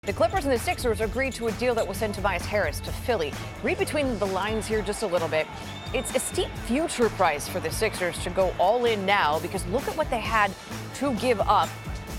The Clippers and the Sixers agreed to a deal that will send Tobias Harris to Philly. Read between the lines here just a little bit. It's a steep future price for the Sixers to go all in now because look at what they had to give up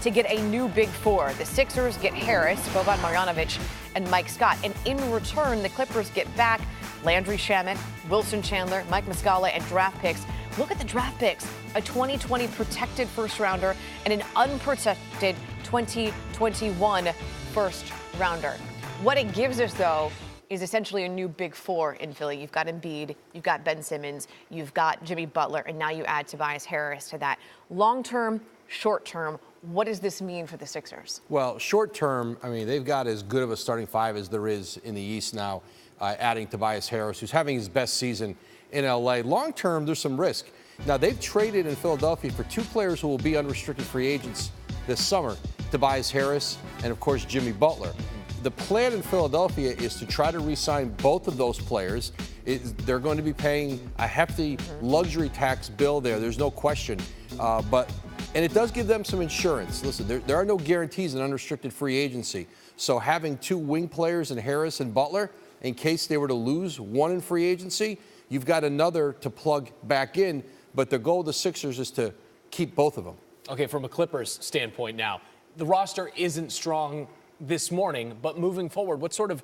to get a new Big Four. The Sixers get Harris, Boban Marjanovic, and Mike Scott. And in return, the Clippers get back Landry Shamet, Wilson Chandler, Mike Muscala, and draft picks. Look at the draft picks. A 2020 protected first rounder and an unprotected 2021 first rounder. What it gives us, though, is essentially a new Big Four in Philly. You've got Embiid, you've got Ben Simmons, you've got Jimmy Butler, and now you add Tobias Harris to that. Long-term, short-term, what does this mean for the Sixers? Well, short-term, I mean, they've got as good of a starting five as there is in the East now, adding Tobias Harris, who's having his best season in L.A. Long-term, there's some risk. Now, they've traded in Philadelphia for two players who will be unrestricted free agents this summer, Tobias Harris and, of course, Jimmy Butler. The plan in Philadelphia is to try to re-sign both of those players. They're going to be paying a hefty luxury tax bill there. There's no question. And it does give them some insurance. Listen, there are no guarantees in unrestricted free agency. So having two wing players in Harris and Butler, in case they were to lose one in free agency, you've got another to plug back in. But the goal of the Sixers is to keep both of them. Okay, from a Clippers standpoint now, the roster isn't strong this morning, but moving forward, what sort of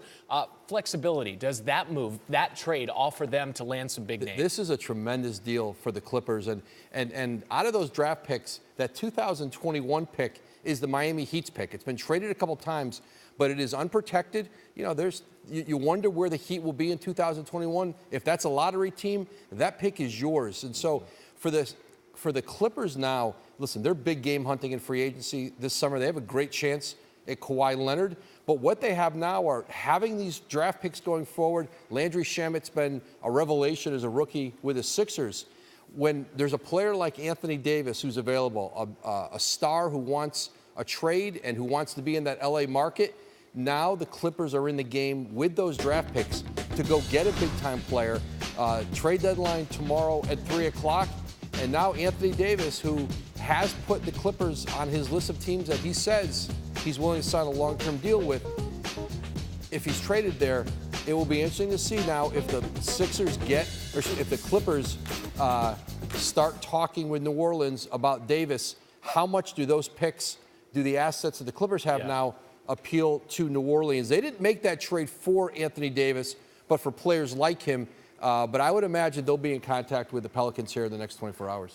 flexibility does that move, that trade, offer them to land some big names? This is a tremendous deal for the Clippers. And out of those draft picks, that 2021 pick is the Miami Heat's pick. It's been traded a couple times, but it is unprotected. You know, you wonder where the Heat will be in 2021. If that's a lottery team, that pick is yours. And so for the Clippers now, listen, they're big game hunting in free agency this summer. They have a great chance at Kawhi Leonard. But what they have now are having these draft picks going forward. Landry Shamet's been a revelation as a rookie with the Sixers. When there's a player like Anthony Davis who's available, a star who wants a trade and who wants to be in that LA market, now the Clippers are in the game with those draft picks to go get a big-time player. Trade deadline tomorrow at 3 o'clock. And now Anthony Davis, who has put the Clippers on his list of teams that he says he's willing to sign a long-term deal with, if he's traded there, it will be interesting to see now if the Sixers if the Clippers start talking with New Orleans about Davis, how much do those picks, do the assets that the Clippers have now appeal to New Orleans? They didn't make that trade for Anthony Davis, but for players like him. But I would imagine they'll be in contact with the Pelicans here in the next 24 hours.